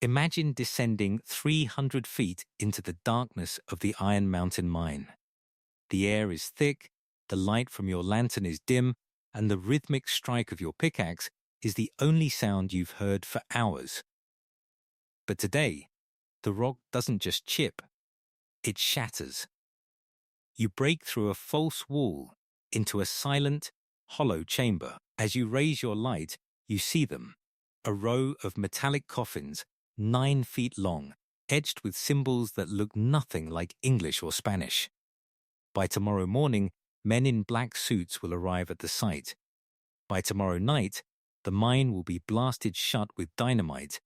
Imagine descending 300 feet into the darkness of the Iron Mountain mine. The air is thick, the light from your lantern is dim, and the rhythmic strike of your pickaxe is the only sound you've heard for hours. But today, the rock doesn't just chip, it shatters. You break through a false wall into a silent, hollow chamber. As you raise your light, you see them, a row of metallic coffins, 9 feet long, etched with symbols that look nothing like English or Spanish. By tomorrow morning, men in black suits will arrive at the site. By tomorrow night, the mine will be blasted shut with dynamite,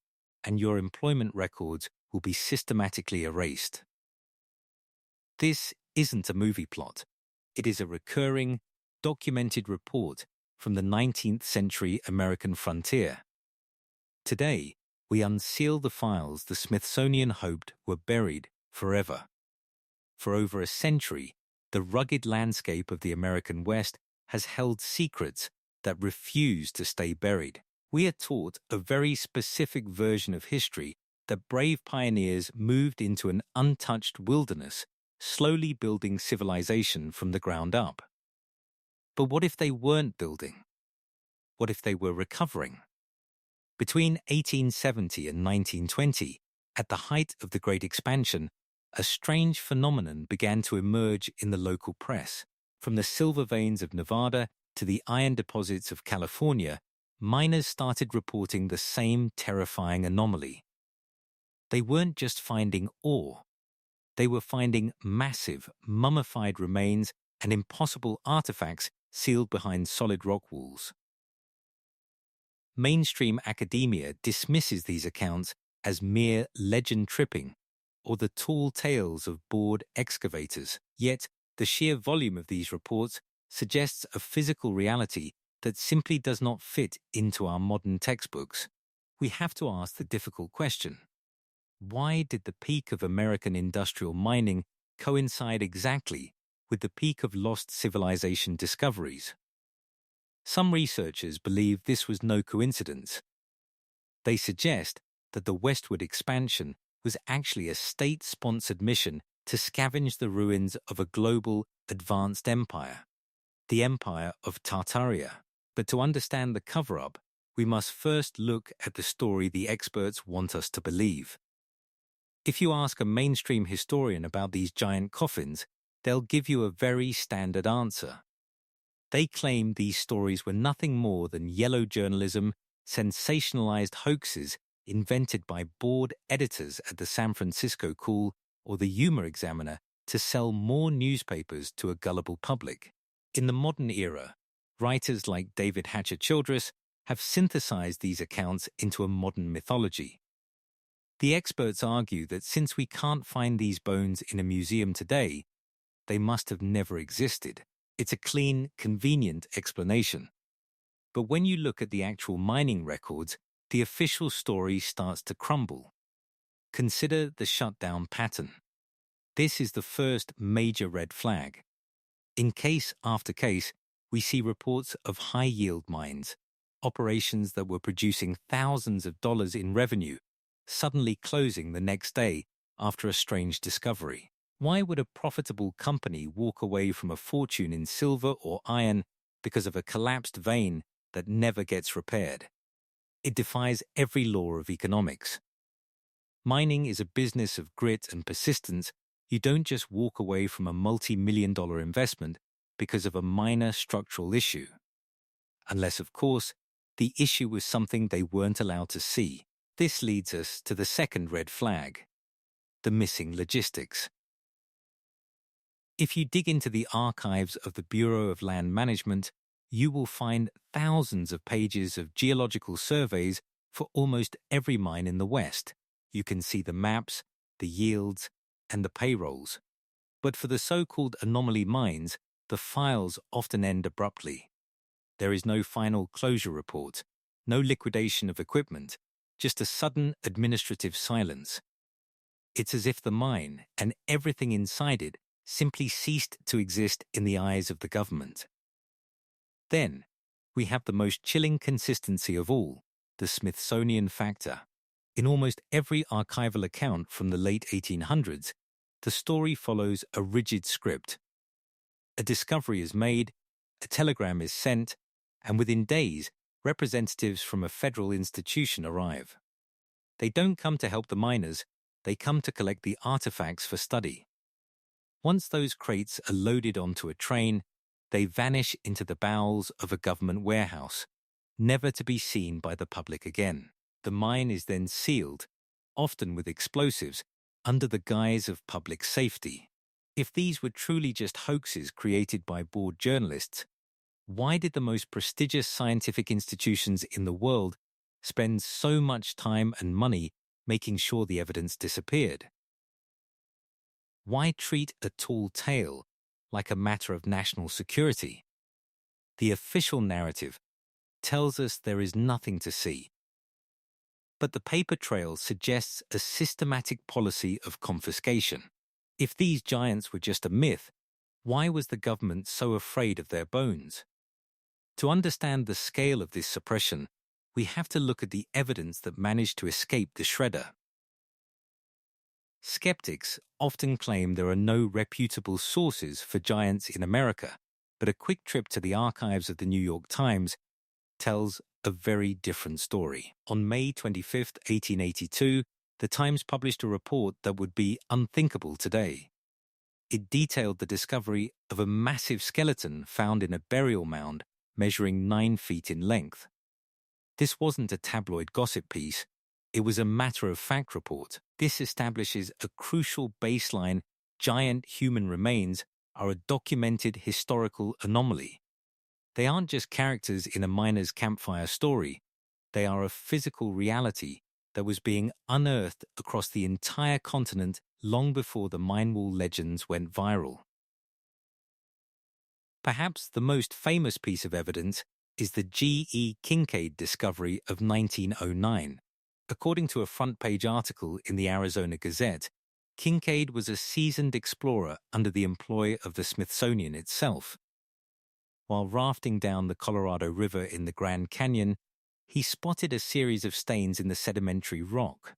and your employment records will be systematically erased. This isn't a movie plot. It is a recurring, documented report from the 19th century American frontier. Today, we unseal the files the Smithsonian hoped were buried forever. For over a century, the rugged landscape of the American West has held secrets that refuse to stay buried. We are taught a very specific version of history that brave pioneers moved into an untouched wilderness, slowly building civilization from the ground up. But what if they weren't building? What if they were recovering? Between 1870 and 1920, at the height of the Great Expansion, a strange phenomenon began to emerge in the local press. From the silver veins of Nevada to the iron deposits of California, miners started reporting the same terrifying anomaly. They weren't just finding ore. They were finding massive, mummified remains and impossible artifacts sealed behind solid rock walls. Mainstream academia dismisses these accounts as mere legend tripping or the tall tales of bored excavators. Yet, the sheer volume of these reports suggests a physical reality that simply does not fit into our modern textbooks. We have to ask the difficult question: why did the peak of American industrial mining coincide exactly with the peak of lost civilization discoveries? Some researchers believe this was no coincidence. They suggest that the westward expansion was actually a state-sponsored mission to scavenge the ruins of a global, advanced empire, the empire of Tartaria. But to understand the cover-up, we must first look at the story the experts want us to believe. If you ask a mainstream historian about these giant coffins, they'll give you a very standard answer. They claim these stories were nothing more than yellow journalism, sensationalized hoaxes invented by bored editors at the San Francisco Call or the Humor Examiner to sell more newspapers to a gullible public. In the modern era, writers like David Hatcher Childress have synthesized these accounts into a modern mythology. The experts argue that since we can't find these bones in a museum today, they must have never existed. It's a clean, convenient explanation. But when you look at the actual mining records, the official story starts to crumble. Consider the shutdown pattern. This is the first major red flag. In case after case, we see reports of high-yield mines, operations that were producing thousands of dollars in revenue, suddenly closing the next day after a strange discovery. Why would a profitable company walk away from a fortune in silver or iron because of a collapsed vein that never gets repaired? It defies every law of economics. Mining is a business of grit and persistence. You don't just walk away from a multi-million-dollar investment because of a minor structural issue. Unless, of course, the issue was something they weren't allowed to see. This leads us to the second red flag: the missing logistics. If you dig into the archives of the Bureau of Land Management, you will find thousands of pages of geological surveys for almost every mine in the West. You can see the maps, the yields, and the payrolls. But for the so-called anomaly mines, the files often end abruptly. There is no final closure report, no liquidation of equipment, just a sudden administrative silence. It's as if the mine and everything inside it simply ceased to exist in the eyes of the government. Then, we have the most chilling consistency of all, the Smithsonian factor. In almost every archival account from the late 1800s, the story follows a rigid script. A discovery is made, a telegram is sent, and within days, representatives from a federal institution arrive. They don't come to help the miners, they come to collect the artifacts for study. Once those crates are loaded onto a train, they vanish into the bowels of a government warehouse, never to be seen by the public again. The mine is then sealed, often with explosives, under the guise of public safety. If these were truly just hoaxes created by bored journalists, why did the most prestigious scientific institutions in the world spend so much time and money making sure the evidence disappeared? Why treat a tall tale like a matter of national security? The official narrative tells us there is nothing to see. But the paper trail suggests a systematic policy of confiscation. If these giants were just a myth, why was the government so afraid of their bones? To understand the scale of this suppression, we have to look at the evidence that managed to escape the shredder. Skeptics often claim there are no reputable sources for giants in America, but a quick trip to the archives of the New York Times tells a very different story. On May 25, 1882, the Times published a report that would be unthinkable today. It detailed the discovery of a massive skeleton found in a burial mound measuring 9 feet in length. This wasn't a tabloid gossip piece. It was a matter-of-fact report. This establishes a crucial baseline: giant human remains are a documented historical anomaly. They aren't just characters in a miner's campfire story. They are a physical reality that was being unearthed across the entire continent long before the mine wall legends went viral. Perhaps the most famous piece of evidence is the G.E. Kincaid discovery of 1909. According to a front-page article in the Arizona Gazette, Kincaid was a seasoned explorer under the employ of the Smithsonian itself. While rafting down the Colorado River in the Grand Canyon, he spotted a series of stains in the sedimentary rock.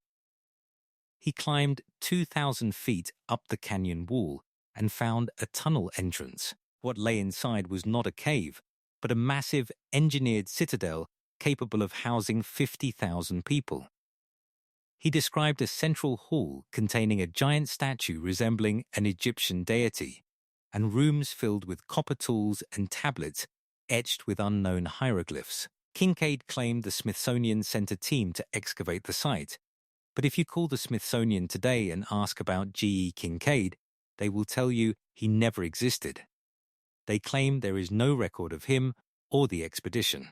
He climbed 2,000 feet up the canyon wall and found a tunnel entrance. What lay inside was not a cave, but a massive engineered citadel capable of housing 50,000 people. He described a central hall containing a giant statue resembling an Egyptian deity, and rooms filled with copper tools and tablets etched with unknown hieroglyphs. Kincaid claimed the Smithsonian sent a team to excavate the site, but if you call the Smithsonian today and ask about G.E. Kincaid, they will tell you he never existed. They claim there is no record of him or the expedition.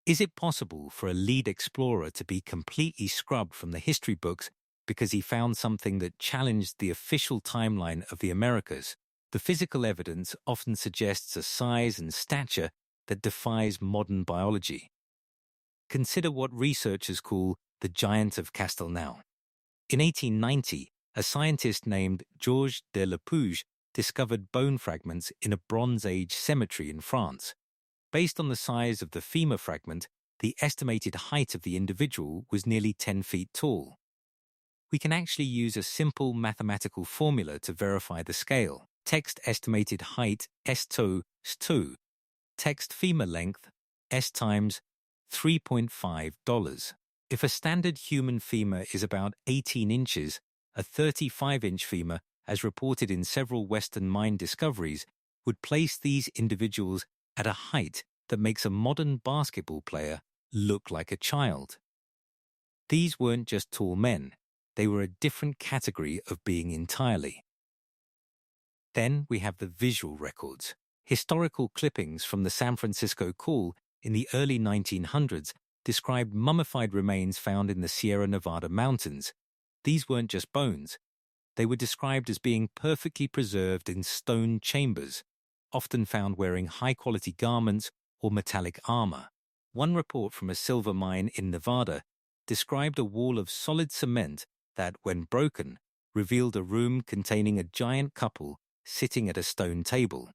Is it possible for a lead explorer to be completely scrubbed from the history books because he found something that challenged the official timeline of the Americas? The physical evidence often suggests a size and stature that defies modern biology. Consider what researchers call the giant of Castelnau. In 1890, a scientist named Georges de Lapouge discovered bone fragments in a Bronze Age cemetery in France. Based on the size of the femur fragment, the estimated height of the individual was nearly 10 feet tall. We can actually use a simple mathematical formula to verify the scale. Text estimated height S2 S2. Text femur length S times $3.5. If a standard human femur is about 18 inches, a 35-inch femur, as reported in several Western mine discoveries, would place these individuals at a height that makes a modern basketball player look like a child. These weren't just tall men, they were a different category of being entirely. Then we have the visual records. Historical clippings from the San Francisco Call in the early 1900s described mummified remains found in the Sierra Nevada mountains. These weren't just bones. They were described as being perfectly preserved in stone chambers, often found wearing high-quality garments or metallic armor. One report from a silver mine in Nevada described a wall of solid cement that, when broken, revealed a room containing a giant couple sitting at a stone table.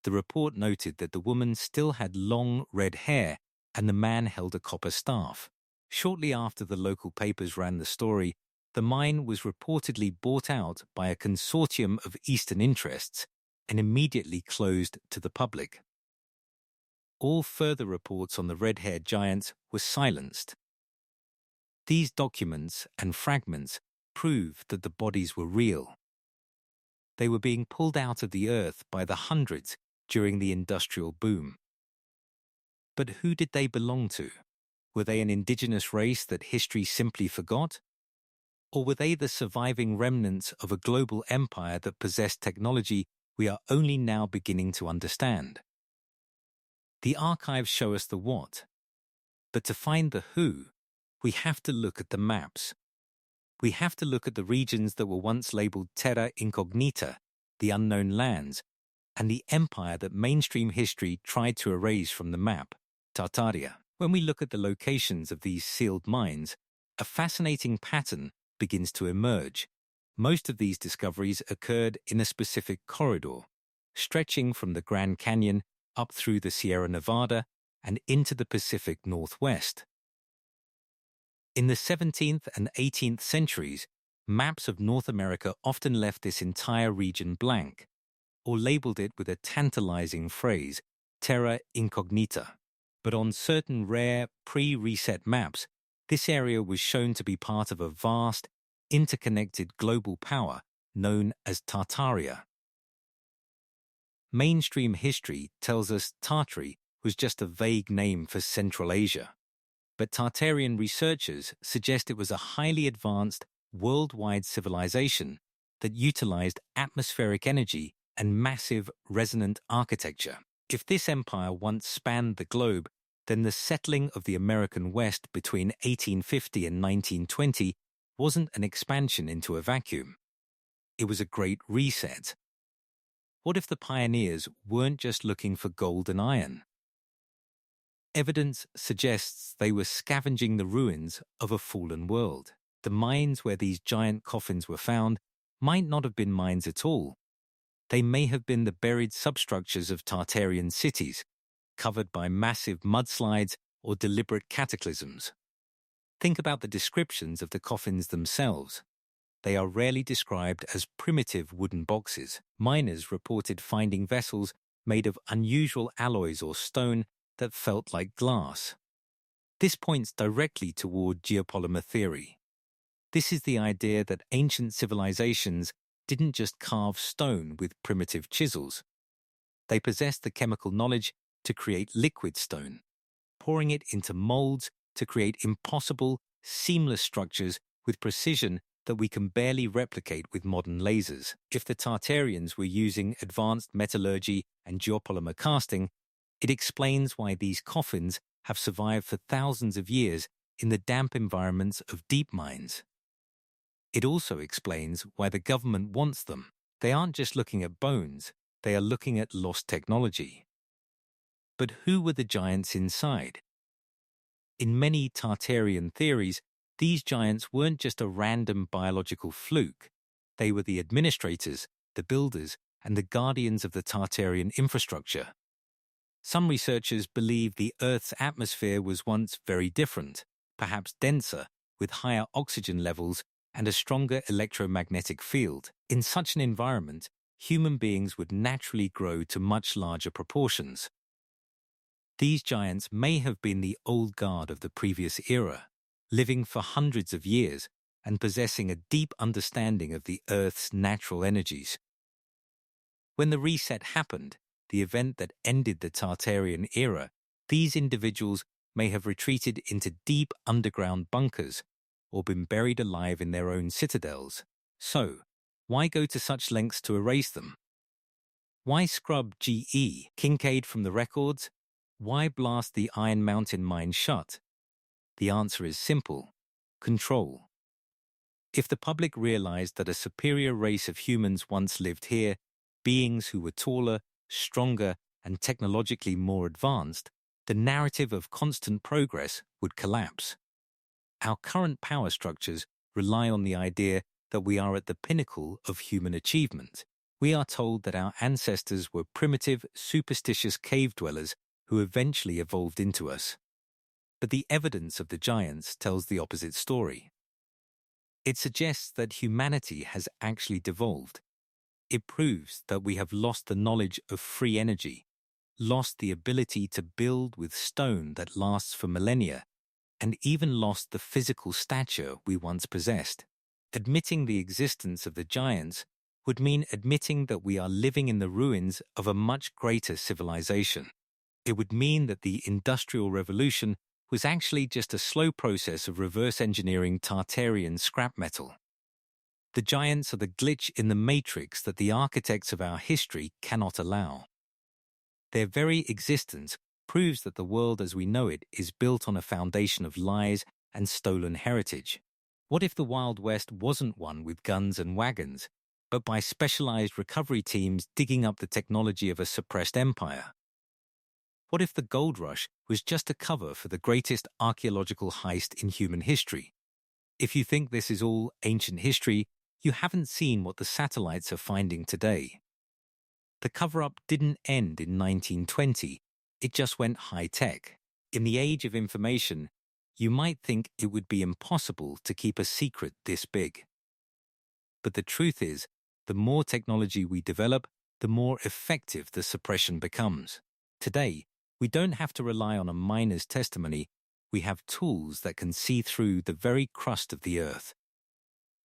The report noted that the woman still had long red hair and the man held a copper staff, Shortly after the local papers ran the story, the mine was reportedly bought out by a consortium of Eastern interests and immediately closed to the public. All further reports on the red-haired giants were silenced. These documents and fragments prove that the bodies were real. They were being pulled out of the earth by the hundreds during the industrial boom. But who did they belong to? Were they an indigenous race that history simply forgot? Or were they the surviving remnants of a global empire that possessed technology we are only now beginning to understand? The archives show us the what, but to find the who, we have to look at the maps. We have to look at the regions that were once labeled terra incognita, the unknown lands, and the empire that mainstream history tried to erase from the map, Tartaria. When we look at the locations of these sealed mines, a fascinating pattern begins to emerge. Most of these discoveries occurred in a specific corridor, stretching from the Grand Canyon up through the Sierra Nevada and into the Pacific Northwest. In the 17th and 18th centuries, maps of North America often left this entire region blank, or labeled it with a tantalizing phrase, terra incognita. But on certain rare, pre-reset maps, this area was shown to be part of a vast, interconnected global power known as Tartaria. Mainstream history tells us Tartary was just a vague name for Central Asia, but Tartarian researchers suggest it was a highly advanced, worldwide civilization that utilized atmospheric energy and massive resonant architecture. If this empire once spanned the globe, then the settling of the American West between 1850 and 1920 wasn't an expansion into a vacuum. It was a great reset. What if the pioneers weren't just looking for gold and iron? Evidence suggests they were scavenging the ruins of a fallen world. The mines where these giant coffins were found might not have been mines at all. They may have been the buried substructures of Tartarian cities, covered by massive mudslides or deliberate cataclysms. Think about the descriptions of the coffins themselves. They are rarely described as primitive wooden boxes. Miners reported finding vessels made of unusual alloys or stone that felt like glass. This points directly toward geopolymer theory. This is the idea that ancient civilizations didn't just carve stone with primitive chisels. They possessed the chemical knowledge to create liquid stone, pouring it into molds to create impossible, seamless structures with precision that we can barely replicate with modern lasers. If the Tartarians were using advanced metallurgy and geopolymer casting, it explains why these coffins have survived for thousands of years in the damp environments of deep mines. It also explains why the government wants them. They aren't just looking at bones, they are looking at lost technology. But who were the giants inside? In many Tartarian theories, these giants weren't just a random biological fluke. They were the administrators, the builders, and the guardians of the Tartarian infrastructure. Some researchers believe the Earth's atmosphere was once very different, perhaps denser, with higher oxygen levels and a stronger electromagnetic field. In such an environment, human beings would naturally grow to much larger proportions. These giants may have been the old guard of the previous era, living for hundreds of years and possessing a deep understanding of the Earth's natural energies. When the reset happened, the event that ended the Tartarian era, these individuals may have retreated into deep underground bunkers or been buried alive in their own citadels. So, why go to such lengths to erase them? Why scrub G.E. Kincaid from the records? Why blast the Iron Mountain mine shut? The answer is simple: control. If the public realized that a superior race of humans once lived here, beings who were taller, stronger, and technologically more advanced, the narrative of constant progress would collapse. Our current power structures rely on the idea that we are at the pinnacle of human achievement. We are told that our ancestors were primitive, superstitious cave dwellers who eventually evolved into us. But the evidence of the giants tells the opposite story. It suggests that humanity has actually devolved. It proves that we have lost the knowledge of free energy, lost the ability to build with stone that lasts for millennia, and even lost the physical stature we once possessed. Admitting the existence of the giants would mean admitting that we are living in the ruins of a much greater civilization. It would mean that the Industrial Revolution was actually just a slow process of reverse engineering Tartarian scrap metal. The giants are the glitch in the matrix that the architects of our history cannot allow. Their very existence proves that the world as we know it is built on a foundation of lies and stolen heritage. What if the Wild West wasn't won with guns and wagons, but by specialized recovery teams digging up the technology of a suppressed empire? What if the gold rush was just a cover for the greatest archaeological heist in human history? If you think this is all ancient history, you haven't seen what the satellites are finding today. The cover-up didn't end in 1920, it just went high-tech. In the age of information, you might think it would be impossible to keep a secret this big. But the truth is, the more technology we develop, the more effective the suppression becomes. Today, we don't have to rely on a miner's testimony, we have tools that can see through the very crust of the Earth.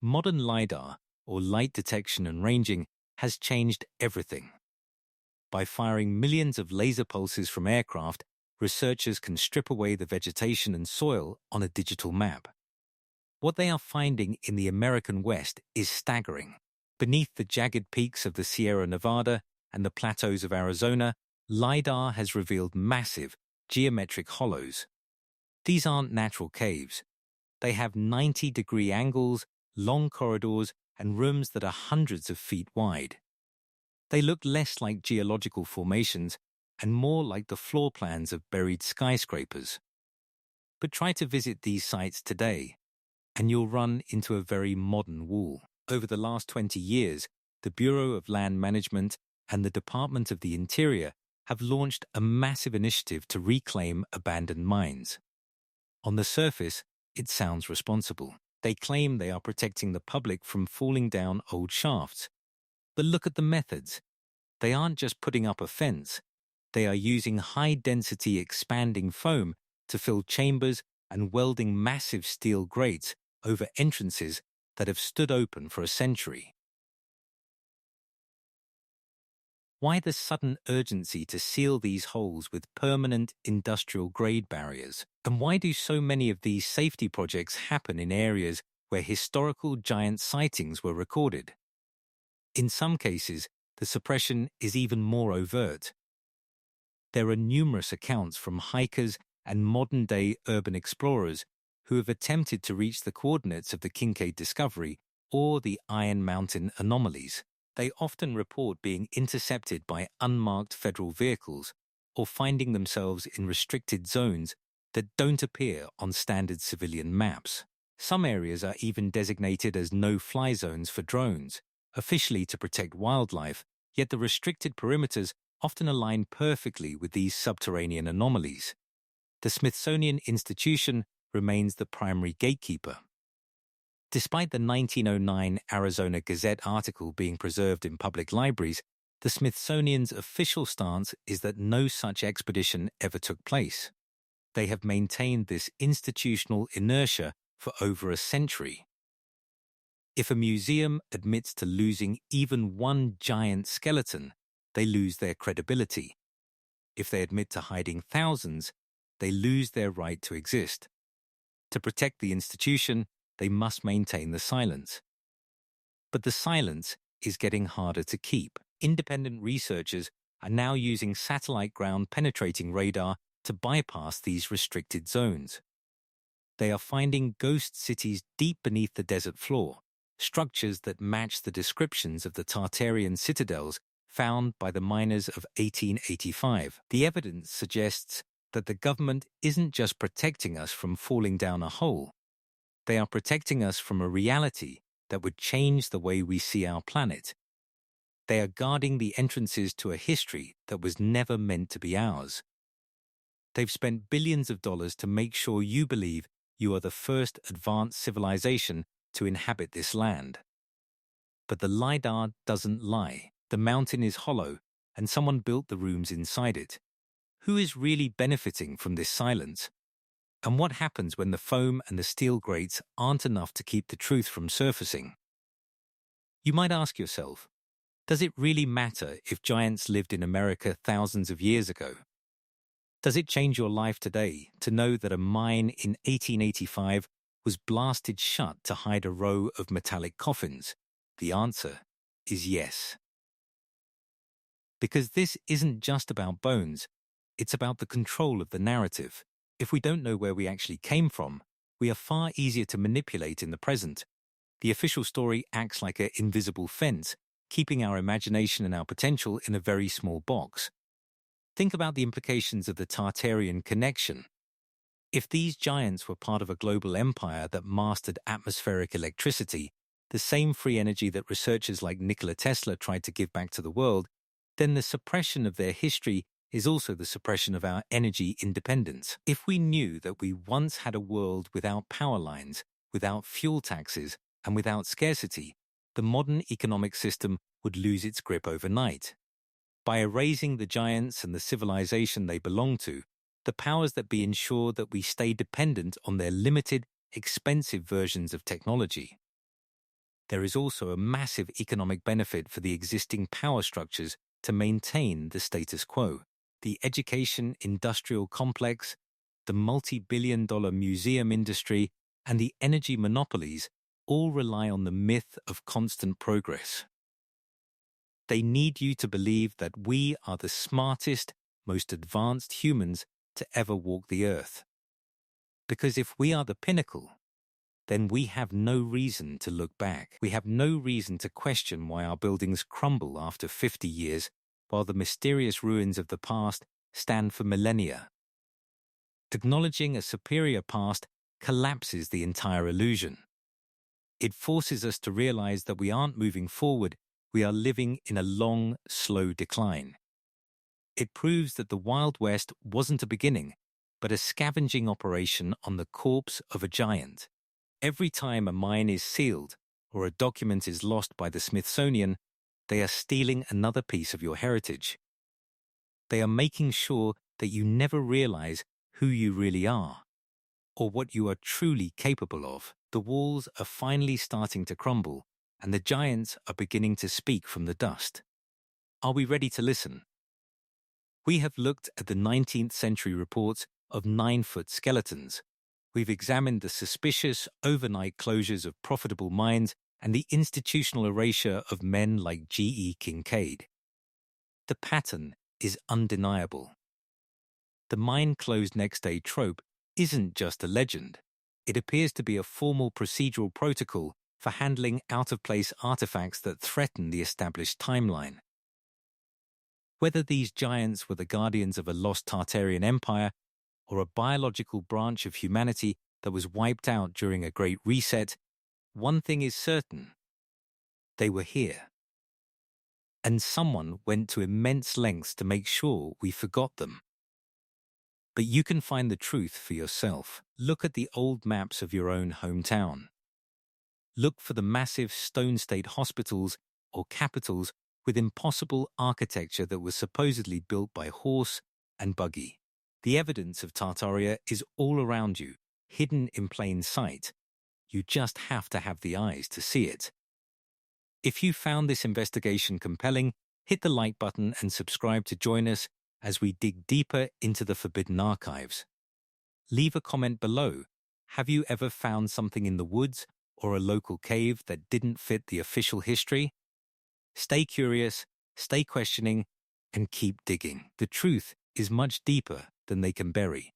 Modern LiDAR, or light detection and ranging, has changed everything. By firing millions of laser pulses from aircraft, researchers can strip away the vegetation and soil on a digital map. What they are finding in the American West is staggering. Beneath the jagged peaks of the Sierra Nevada and the plateaus of Arizona, LiDAR has revealed massive, geometric hollows. These aren't natural caves. They have 90-degree angles, long corridors, and rooms that are hundreds of feet wide. They look less like geological formations and more like the floor plans of buried skyscrapers. But try to visit these sites today, and you'll run into a very modern wall. Over the last 20 years, the Bureau of Land Management and the Department of the Interior have launched a massive initiative to reclaim abandoned mines. On the surface, it sounds responsible. They claim they are protecting the public from falling down old shafts. But look at the methods. They aren't just putting up a fence. They are using high-density expanding foam to fill chambers and welding massive steel grates over entrances that have stood open for a century. Why the sudden urgency to seal these holes with permanent industrial-grade barriers? And why do so many of these safety projects happen in areas where historical giant sightings were recorded? In some cases, the suppression is even more overt. There are numerous accounts from hikers and modern-day urban explorers who have attempted to reach the coordinates of the Kincaid discovery or the Iron Mountain anomalies. They often report being intercepted by unmarked federal vehicles or finding themselves in restricted zones that don't appear on standard civilian maps. Some areas are even designated as no-fly zones for drones, officially to protect wildlife, yet the restricted perimeters often align perfectly with these subterranean anomalies. The Smithsonian Institution remains the primary gatekeeper. Despite the 1909 Arizona Gazette article being preserved in public libraries, the Smithsonian's official stance is that no such expedition ever took place. They have maintained this institutional inertia for over a century. If a museum admits to losing even one giant skeleton, they lose their credibility. If they admit to hiding thousands, they lose their right to exist. To protect the institution, they must maintain the silence. But the silence is getting harder to keep. Independent researchers are now using satellite ground-penetrating radar to bypass these restricted zones. They are finding ghost cities deep beneath the desert floor, structures that match the descriptions of the Tartarian citadels found by the miners of 1885. The evidence suggests that the government isn't just protecting us from falling down a hole. They are protecting us from a reality that would change the way we see our planet. They are guarding the entrances to a history that was never meant to be ours. They've spent billions of dollars to make sure you believe you are the first advanced civilization to inhabit this land. But the LiDAR doesn't lie. The mountain is hollow, and someone built the rooms inside it. Who is really benefiting from this silence? And what happens when the foam and the steel grates aren't enough to keep the truth from surfacing? You might ask yourself, does it really matter if giants lived in America thousands of years ago? Does it change your life today to know that a mine in 1885 was blasted shut to hide a row of metallic coffins? The answer is yes. Because this isn't just about bones, it's about the control of the narrative. If we don't know where we actually came from, we are far easier to manipulate in the present. The official story acts like an invisible fence, keeping our imagination and our potential in a very small box. Think about the implications of the Tartarian connection. If these giants were part of a global empire that mastered atmospheric electricity, the same free energy that researchers like Nikola Tesla tried to give back to the world, then the suppression of their history is also the suppression of our energy independence. If we knew that we once had a world without power lines, without fuel taxes, and without scarcity, the modern economic system would lose its grip overnight. By erasing the giants and the civilization they belong to, the powers that be ensure that we stay dependent on their limited, expensive versions of technology. There is also a massive economic benefit for the existing power structures to maintain the status quo. The education industrial complex, the multi-billion-dollar museum industry, and the energy monopolies all rely on the myth of constant progress. They need you to believe that we are the smartest, most advanced humans to ever walk the earth. Because if we are the pinnacle, then we have no reason to look back. We have no reason to question why our buildings crumble after 50 years, while the mysterious ruins of the past stand for millennia. Acknowledging a superior past collapses the entire illusion. It forces us to realize that we aren't moving forward, we are living in a long, slow decline. It proves that the Wild West wasn't a beginning, but a scavenging operation on the corpse of a giant. Every time a mine is sealed or a document is lost by the Smithsonian, they are stealing another piece of your heritage. They are making sure that you never realize who you really are, or what you are truly capable of. The walls are finally starting to crumble, and the giants are beginning to speak from the dust. Are we ready to listen? We have looked at the 19th century reports of 9-foot skeletons. We've examined the suspicious overnight closures of profitable mines and the institutional erasure of men like G.E. Kincaid. The pattern is undeniable. The mine closed next day trope isn't just a legend. It appears to be a formal procedural protocol for handling out-of-place artifacts that threaten the established timeline. Whether these giants were the guardians of a lost Tartarian empire or a biological branch of humanity that was wiped out during a great reset, one thing is certain: they were here. And someone went to immense lengths to make sure we forgot them. But you can find the truth for yourself. Look at the old maps of your own hometown. Look for the massive stone-state hospitals or capitals with impossible architecture that was supposedly built by horse and buggy. The evidence of Tartaria is all around you, hidden in plain sight. You just have to have the eyes to see it. If you found this investigation compelling, hit the like button and subscribe to join us as we dig deeper into the forbidden archives. Leave a comment below. Have you ever found something in the woods or a local cave that didn't fit the official history? Stay curious, stay questioning, and keep digging. The truth is much deeper than they can bury.